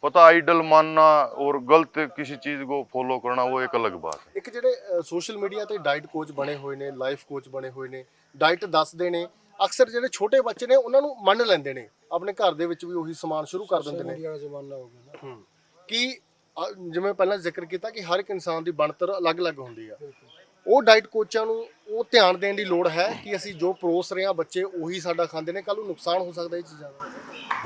पता, आइडल मानना और गलत किसी चीज को फॉलो करना वो एक अलग बात है। ਇੱਕ ਜਿਹੜੇ ਸੋਸ਼ਲ ਮੀਡੀਆ ਤੇ ਡਾਈਟ ਕੋਚ ਬਣੇ ਹੋਏ ਨੇ, ਲਾਈਫ ਕੋਚ ਬਣੇ ਹੋਏ ਨੇ, ਡਾਈਟ ਦੱਸਦੇ ਨੇ, ਅਕਸਰ ਜਿਹੜੇ ਛੋਟੇ ਬੱਚੇ ਨੇ ਉਹਨਾਂ ਨੂੰ ਮੰਨ ਲੈਂਦੇ ਨੇ, ਆਪਣੇ ਘਰ ਦੇ ਵਿੱਚ ਵੀ ਉਹੀ ਸਮਾਨ ਸ਼ੁਰੂ ਕਰ ਦਿੰਦੇ ਨੇ। ਕਿ ਜਿਵੇਂ ਪਹਿਲਾਂ ਜ਼ਿਕਰ ਕੀਤਾ ਕਿ ਹਰ ਇੱਕ ਇਨਸਾਨ ਦੀ ਬਣਤਰ ਅਲੱਗ-ਅਲੱਗ ਹੁੰਦੀ ਆ, ਉਹ ਡਾਈਟ ਕੋਚਾਂ ਨੂੰ ਉਹ ਧਿਆਨ ਦੇਣ ਦੀ ਲੋੜ ਹੈ ਕਿ ਅਸੀਂ ਜੋ ਪਰੋਸ ਰਹੇ ਹਾਂ ਬੱਚੇ ਉਹੀ ਸਾਡਾ ਖਾਂਦੇ ਨੇ, ਕੱਲ ਨੂੰ ਨੁਕਸਾਨ ਹੋ ਸਕਦਾ ਇਹ ਚੀਜ਼ਾਂ ਦਾ।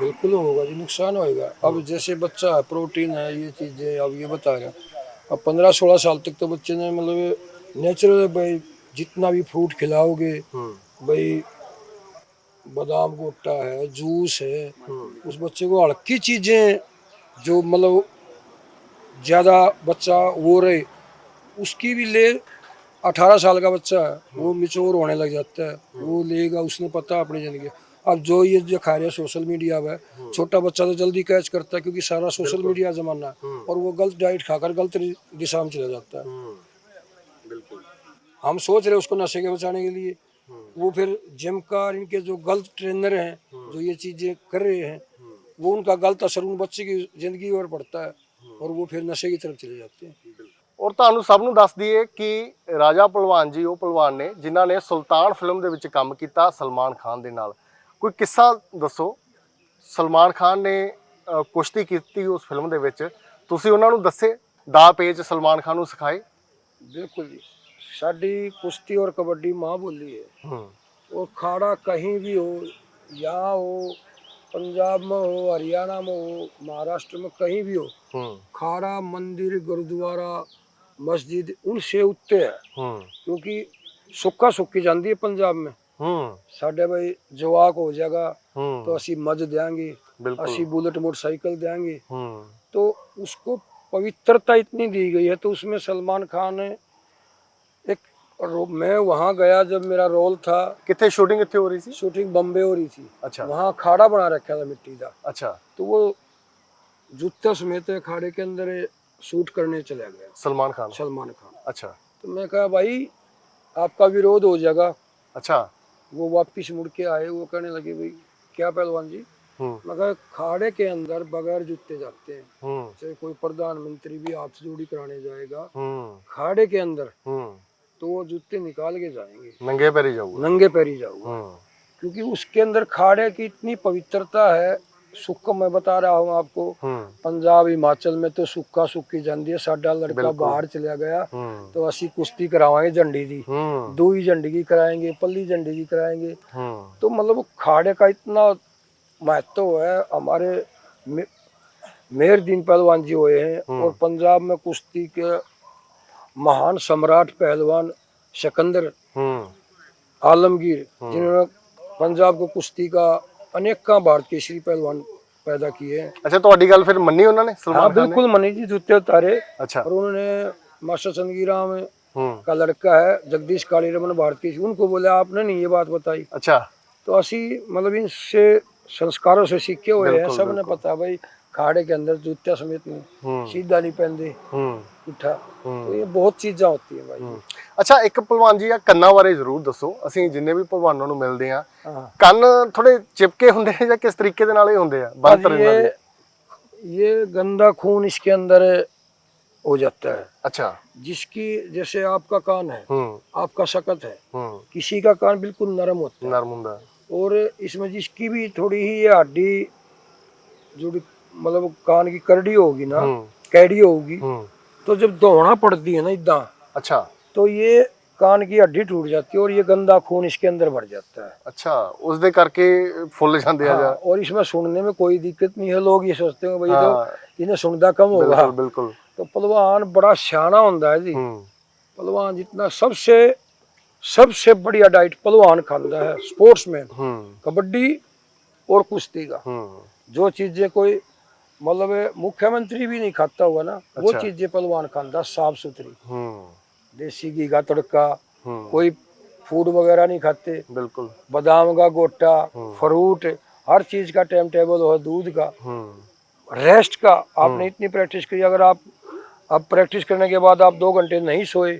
बिल्कुल होगा जी, नुकसान होएगा। अब जैसे बच्चा है, प्रोटीन है, ये चीजें अब ये बता रहे हैं। अब 15-16 साल तक तो बच्चे ने मतलब नेचुरल भाई जितना भी फ्रूट खिलाओगे, भाई बादाम गोटा है, जूस है, उस बच्चे को हल्की चीजें जो मतलब ज्यादा बच्चा वो रहे उसकी भी ले। 18 साल का बच्चा है वो मिच्योर होने लग जाता है, वो लेगा, उसने पता अपनी जिंदगी। अब जो ये जो खा रहे हैं सोशल मीडिया पे, छोटा बच्चा तो जल्दी कैच करता है क्योंकि सारा सोशल मीडिया जमाना है, और वो गलत डाइट खाकर गलत दिशा में चला जाता है। बिल्कुल। हम सोच रहे हैं उसको नशे के बचाने के लिए, वो फिर जिम का इनके जो गलत ट्रेनर हैं जो ये चीजें कर रहे हैं, वो उनका गलत असर उन बच्चे की जिंदगी पर पड़ता है और वो फिर नशे की तरफ चले जाते हैं। ਔਰ ਤੁਹਾਨੂੰ ਸਭ ਨੂੰ ਦੱਸ ਦਈਏ ਕਿ ਰਾਜਾ ਪਹਿਲਵਾਨ ਜੀ ਉਹ ਪਹਿਲਵਾਨ ਨੇ ਜਿਨ੍ਹਾਂ ਨੇ ਸੁਲਤਾਨ ਫਿਲਮ ਦੇ ਵਿੱਚ ਕੰਮ ਕੀਤਾ ਸਲਮਾਨ ਖਾਨ ਦੇ ਨਾਲ। ਕੋਈ ਕਿੱਸਾ ਦੱਸੋ, ਸਲਮਾਨ ਖਾਨ ਨੇ ਕੁਸ਼ਤੀ ਕੀਤੀ ਉਸ ਫਿਲਮ ਦੇ ਵਿੱਚ, ਤੁਸੀਂ ਉਹਨਾਂ ਨੂੰ ਦੱਸੇ ਦਾ ਪੇਚ ਸਲਮਾਨ ਖਾਨ ਨੂੰ ਸਿਖਾਏ? बिल्कुल जी, साड़ी कुश्ती और कबड्डी माँ बोली है, और खाड़ा कहीं भी हो, यहाँ हो, पंजाब में हो, हरियाणा में हो, महाराष्ट्र में कहीं भी हो, खाड़ा मंदिर गुरुद्वारा मस्जिद उनसे उत्ते है, क्योंकि सुक्का सुक्की जाती है पंजाब में। साढ़े भाई जवाक हो जाएगा तो असी मज देंगे, असी बुलेट मोटरसाइकिल देंगे, तो उसको पवित्रता इतनी दी गई है। तो उसमें सलमान खान ने मैं वहाँ गया जब मेरा रोल था। कितने शूटिंग कितने हो रही थी? शूटिंग बम्बे हो रही थी। अच्छा। वहाँ खाड़ा बना रखा था मिट्टी का। अच्छा। तो वो जूते समेत खाड़े के अंदर शूट करने चला गया सलमान खान। अच्छा। तो मैं कहा भाई आपका विरोध हो जाएगा। अच्छा। वो वापिस मुड़ के आए, वो कहने लगे भाई क्या पहलवान जी, मैं कहा खाड़े के अंदर बगैर जूते जाते हैं, चाहे कोई प्रधानमंत्री भी हाथ जोड़ी कराने जाएगा खाड़े के अंदर तो वो जूते निकाल के जाएंगे, नंगे पैरी जाऊंगा, नंगे पैरी जाऊंगा, क्योंकि उसके अंदर खाड़े की इतनी पवित्रता है। सुक्का मैं बता रहा हूँ आपको, पंजाब हिमाचल में तो सुक्का सुक्की जाती है। साडा लड़का बाहर चला गया तो असी कुश्ती करावांगे झंडी दी, दूई झंडी की कराएंगे, पल्ली झंडी की कराएंगे। तो मतलब खाड़े का इतना महत्व है। हमारे मेहरदीन पहलवान जी हुए हैं, और पंजाब में कुश्ती के महान सम्राट पहलवान सिकंदर आलमगीर, जिन्होंने पंजाब को कुश्ती का अनेक भारत केसरी पहलवान पैदा किए हैं। अच्छा, तो गल फिर मनी उन्होंने सलमान हाँ बिल्कुल मनी जी, जूते उतारे। अच्छा। और उन्होंने मास्टर संगीराम का लड़का है जगदीश काली रमन भारत केसरी, उनको बोले आपने नहीं ये बात बताई। अच्छा। तो असी मतलब इनसे संस्कारों से सीखे हुए हैं, सबने पता भाई खाड़े के अंदर जूते समेत नहीं, सीधा नहीं पहनते, उठा। तो ये बहुत चीजें होती है भाई। अच्छा, एक भलवान जी आ ਕੰਨਾਂ ਬਾਰੇ ਜ਼ਰੂਰ ਦੱਸੋ। ਅਸੀਂ ਜਿੰਨੇ ਵੀ ਭਲਵਾਨਾਂ ਨੂੰ ਮਿਲਦੇ ਆ, ਕੰਨ ਥੋੜੇ ਚਿਪਕੇ ਹੁੰਦੇ ਆ ਜਾਂ ਕਿਸ ਤਰੀਕੇ ਦੇ ਨਾਲ ਇਹ ਹੁੰਦੇ ਆ? ये गंदा खून इसके अंदर हो जाता है। अच्छा। जिसकी जैसे आपका कान है, आपका सकत है, किसी का कान बिल्कुल नरम होता है, नरम होता है, और इसमें जिसकी भी थोड़ी ही ये हड्डी जो मतलब कान की करड़ी होगी ना, कैडी होगी, तो जब दौड़ना पड़ती है ना इदा, अच्छा, तो ये कान की हड्डी टूट जाती है और ये गंदा खून इसके अंदर भर जाता है। अच्छा, उस दे करके फुल जाते हैं। हाँ, और इसमें सुनने में कोई दिक्कत नहीं है। लोग ये सोचते हैं भाई तो इन्हें सुनता कम होगा। बिल्कुल, बिल्कुल। तो पहलवान बड़ा सियाना होता है जी। पहलवान जितना सबसे बढ़िया डाइट पहलवान खाता है, स्पोर्ट्समैन, कबड्डी और कुश्ती का। जो चीजें कोई मतलब मुख्यमंत्री भी नहीं खाता होगा ना, वो चीजें पहलवान खाता, साफ सुथरी, देसी घी का तड़का, कोई फूड वगैरह नहीं खाते। बिल्कुल। बादाम का गोटा, फ्रूट, हर चीज का टाइम टेबल हो, दूध का, रेस्ट का। आपने इतनी प्रैक्टिस करी, अगर आप अब प्रैक्टिस करने के बाद आप 2 घंटे नहीं सोए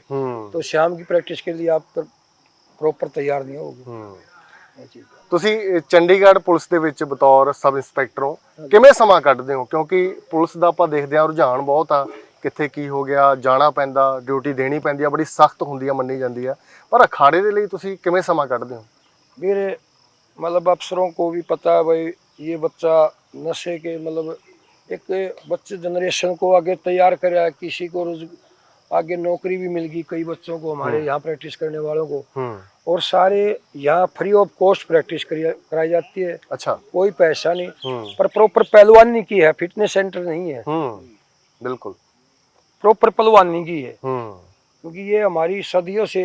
तो शाम की प्रैक्टिस के लिए आप प्रॉपर तैयार नहीं होगे। ਤੁਸੀਂ ਚੰਡੀਗੜ੍ਹ ਪੁਲਿਸ ਦੇ ਵਿੱਚ ਬਤੌਰ ਸਬ ਇੰਸਪੈਕਟਰ ਹੋ, ਕਿਵੇਂ ਸਮਾਂ ਕੱਢਦੇ ਹੋ? ਕਿਉਂਕਿ ਪੁਲਿਸ ਦਾ ਆਪਾਂ ਦੇਖਦੇ ਹਾਂ ਰੁਝਾਨ ਬਹੁਤ ਆ, ਕਿੱਥੇ ਕੀ ਹੋ ਗਿਆ ਜਾਣਾ ਪੈਂਦਾ, ਡਿਊਟੀ ਦੇਣੀ ਪੈਂਦੀ ਆ, ਬੜੀ ਸਖਤ ਹੁੰਦੀ ਆ, ਮੰਨੀ ਜਾਂਦੀ ਆ, ਪਰ ਅਖਾੜੇ ਦੇ ਲਈ ਤੁਸੀਂ ਕਿਵੇਂ ਸਮਾਂ ਕੱਢਦੇ ਹੋ? मेरे मतलब अफसरों को भी पता है भाई ये बच्चा नशे के मतलब एक बच्चे जनरेशन को आगे तैयार करे, किसी को आगे नौकरी भी मिल गई कई बच्चों को, हमारे यहाँ प्रैक्टिस करने वालों को। और हम्म। सारे यहाँ फ्री ऑफ कॉस्ट प्रैक्टिस कराई जाती है। अच्छा। कोई पैसा नहीं, हम्म। पर प्रॉपर पहलवानी की है, फिटनेस सेंटर नहीं है। बिल्कुल। प्रॉपर पहलवानी की है, हम्म। क्योंकि ये हमारी सदियों से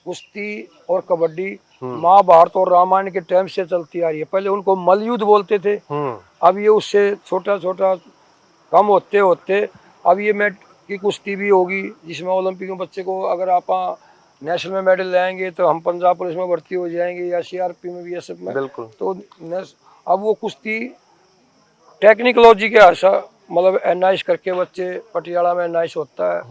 कुश्ती और कबड्डी महाभारत और रामायण के टाइम से चलती आ रही है। पहले उनको मल्लयुद्ध बोलते थे, अब ये उससे छोटा छोटा कम होते होते अब ये मैट की कुश्ती भी होगी, जिसमें ओलंपिक में बच्चे को अगर आप नेशनल में मेडल लाएंगे तो हम पंजाब पुलिस में भर्ती हो जाएंगे या सीआरपी में, बीएसएफ में। बिल्कुल। तो अब वो कुश्ती टेक्निकोलॉजी के आशा मतलब एनआईएस करके बच्चे, पटियाला में एनआईएस होता है,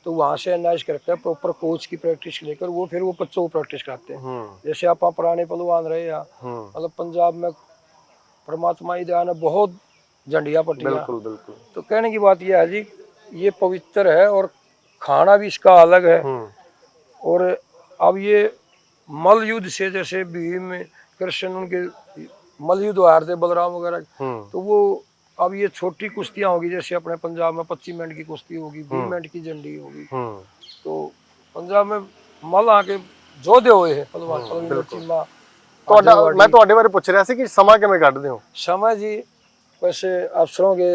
तो वहाँ से एनआईएस करके प्रॉपर कोच की प्रैक्टिस लेकर वो फिर वो बच्चों को प्रैक्टिस कराते हैं। जैसे आप पुराने पहलवान रहे या मतलब पंजाब में परमात्मा ही दयान है, बहुत झंडिया पट्टियाँ। बिल्कुल बिल्कुल। तो कहने की बात यह है जी, ये पवित्र है और खाना भी इसका अलग है। और अब ये मल युद्ध से, जैसे भीम कृष्ण उनके मल युद्ध हार थे बलराम वगैरह, तो वो अब ये छोटी कुश्तियां होगी, जैसे अपने पंजाब में 25 मिनट की कुश्ती होगी, 20 मिनट की झंडी होगी। तो पंजाब में मल आके जोधे हुए है पहलवान चीमा। मैं ਤੁਹਾਡੇ ਬਾਰੇ ਪੁੱਛ ਰਿਹਾ ਸੀ ਕਿ ਸਮਾਂ ਕਿਵੇਂ ਕੱਢਦੇ ਹੋ? समय जी वैसे अफसरों के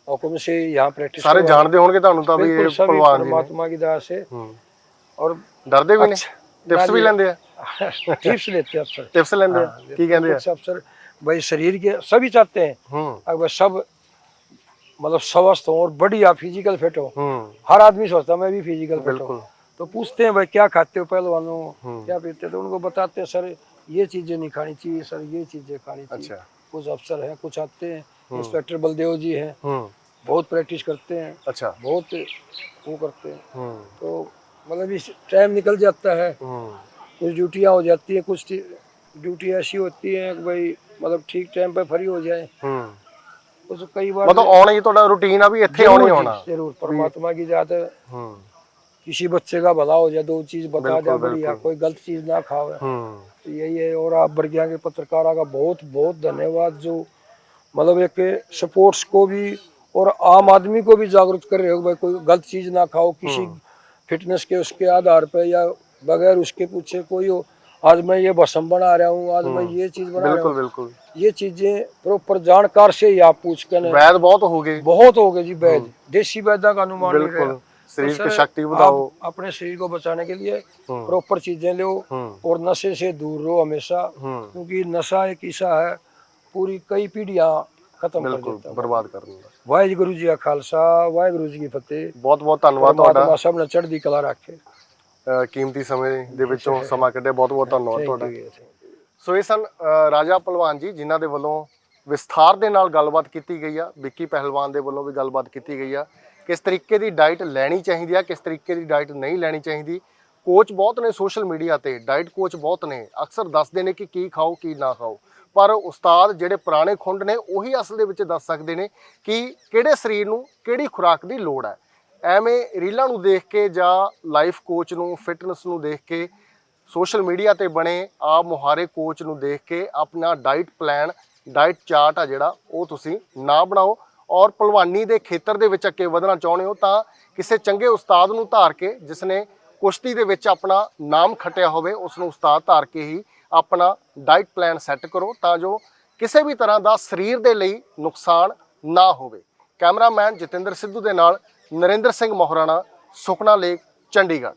हुक्म से यहाँ प्रैक्टिस ਸਾਰੇ ਜਾਣਦੇ ਹੋਣਗੇ ਤੁਹਾਨੂੰ ਤਾਂ ਵੀ ਇਹ बिल्कुल सभी ਪਹਿਲਵਾन जी परमात्मा की दया से। और ਡਰਦੇ ਵੀ ਨੇ? टिप्स भी लेंदे हैं? टिप्स लेते हैं अफसर। टिप्स लेंदे हैं? की कहंदे हैं? अफसर भाई शरीर के सभी चाहते हैं अगर सब मतलब स्वस्थ हो और बढ़िया फिजिकल फिट हो। हर आदमी सोचता है मैं भी फिजिकल फिट हो, तो पूछते हैं भाई क्या खाते हो पहलवानों, क्या पीते हो, तो उनको बताते हैं सर ये चीजें नहीं खानी चाहिए, सर ये चीजें खानी चाहिए। अच्छा। कुछ अफसर हैं, कुछ आते हैं, इंस्पेक्टर बलदेव जी हैं, बहुत प्रैक्टिस करते हैं। अच्छा। बहुत वो करते हैं, तो मतलब इस टाइम निकल जाता है। कुछ ड्यूटियाँ हो जाती है, कुछ ड्यूटी ऐसी होती है कि भाई मतलब ठीक टाइम पे फ्री हो जाए। तो कई बार मतलब आना ही थोड़ा रूटीन अभी ਇੱਥੇ ਆਉਣਾ ही होना। जरूर परमात्मा की जात है, किसी बच्चे का भला हो जाए, दो चीज बता दे बढ़िया, कोई गलत चीज ना खावे, तो यही है। और आप बरगिया के पत्रकारों का बहुत बहुत धन्यवाद, जो मतलब एक स्पोर्ट्स को भी और आम आदमी को भी जागरूक कर रहे हो भाई कोई गलत चीज ना खाओ, किसी फिटनेस के उसके आधार पे या बगैर उसके पूछे कोई हो, आज मैं ये भस्म बना रहा हूँ, आज मैं ये चीज बना रहा हूँ। बिल्कुल। ये चीजें प्रॉपर जानकार से ही आप पूछ कर। वैद बहुत हो गए, बहुत हो गए जी वैद, देसी वैद्य का अनुमान नहीं रहा। शरीर की शक्ति बढ़ाओ, अपने शरीर को बचाने के लिए प्रॉपर चीजें लो और नशे से दूर रहो हमेशा, क्योंकि नशा एक ऐसा है पूरी कई पीढ़ियां खत्म कर देता है, बर्बाद कर देता। वाहिगुरु जी का खालसा, वाहिगुरु जी की फतेह। बहुत बहुत धन्यवाद ਤੁਹਾਡਾ, सब ने चढ़दी कला रखे। ਕੀਮਤੀ ਸਮੇਂ ਦੇ ਵਿੱਚੋਂ ਸਮਾਂ ਕੱਢਿਆ, ਬਹੁਤ ਬਹੁਤ ਧੰਨਵਾਦ ਤੁਹਾਡਾ। ਸੋ ਇਹ ਸਨ ਰਾਜਾ ਪਹਿਲਵਾਨ ਜੀ, ਜਿਨ੍ਹਾਂ ਦੇ ਵੱਲੋਂ ਵਿਸਥਾਰ ਦੇ ਨਾਲ ਗੱਲਬਾਤ ਕੀਤੀ ਗਈ ਆ। ਵਿੱਕੀ ਪਹਿਲਵਾਨ ਦੇ ਵੱਲੋਂ ਵੀ ਗੱਲਬਾਤ ਕੀਤੀ ਗਈ ਆ, ਕਿਸ ਤਰੀਕੇ ਦੀ ਡਾਈਟ ਲੈਣੀ ਚਾਹੀਦੀ ਆ, ਕਿਸ ਤਰੀਕੇ ਦੀ ਡਾਈਟ ਨਹੀਂ ਲੈਣੀ ਚਾਹੀਦੀ। ਕੋਚ ਬਹੁਤ ਨੇ ਸੋਸ਼ਲ ਮੀਡੀਆ ਤੇ, ਡਾਈਟ ਕੋਚ ਬਹੁਤ ਨੇ, ਅਕਸਰ ਦੱਸਦੇ ਨੇ ਕਿ ਕੀ ਖਾਓ ਕੀ ਨਾ ਖਾਓ, ਪਰ ਉਸਤਾਦ ਜਿਹੜੇ ਪੁਰਾਣੇ ਖੁੰਡ ਨੇ ਉਹੀ ਅਸਲ ਦੇ ਵਿੱਚ ਦੱਸ ਸਕਦੇ ਨੇ ਕਿ ਕਿਹੜੇ ਸਰੀਰ ਨੂੰ ਕਿਹੜੀ ਖੁਰਾਕ ਦੀ ਲੋੜ ਹੈ। ਐਵੇਂ ਰੀਲਾਂ ਨੂੰ ਦੇਖ ਕੇ ਜਾਂ ਲਾਈਫ ਕੋਚ ਨੂੰ, ਫਿਟਨੈਸ ਨੂੰ ਦੇਖ ਕੇ, ਸੋਸ਼ਲ ਮੀਡੀਆ ਤੇ ਬਣੇ ਆਪ ਮੁਹਾਰੇ ਕੋਚ ਨੂੰ ਦੇਖ ਕੇ ਆਪਣਾ ਡਾਈਟ ਪਲਾਨ, ਡਾਈਟ ਚਾਰਟ ਆ ਜਿਹੜਾ ਉਹ ਤੁਸੀਂ ਨਾ ਬਣਾਓ। ਔਰ ਭਲਵਾਨੀ ਦੇ ਖੇਤਰ ਦੇ ਵਿੱਚ ਅੱਗੇ ਵਧਣਾ ਚਾਹੁੰਦੇ ਹੋ ਤਾਂ ਕਿਸੇ ਚੰਗੇ ਉਸਤਾਦ ਨੂੰ ਧਾਰ ਕੇ, ਜਿਸ ਨੇ ਕੁਸ਼ਤੀ ਦੇ ਵਿੱਚ ਆਪਣਾ ਨਾਮ ਖੱਟਿਆ ਹੋਵੇ, ਉਸ ਨੂੰ ਉਸਤਾਦ ਧਾਰ ਕੇ ਹੀ ਆਪਣਾ ਡਾਈਟ ਪਲਾਨ ਸੈੱਟ ਕਰੋ, ਤਾਂ ਜੋ ਕਿਸੇ ਵੀ ਤਰ੍ਹਾਂ ਦਾ ਸਰੀਰ ਦੇ ਲਈ ਨੁਕਸਾਨ ਨਾ ਹੋਵੇ। ਕੈਮਰਾਮੈਨ ਜਤਿੰਦਰ ਸਿੱਧੂ ਦੇ ਨਾਲ ਨਰਿੰਦਰ ਸਿੰਘ ਮੋਹਰਾਣਾ, ਸੁਖਨਾ ਲੇਕ, ਚੰਡੀਗੜ੍ਹ।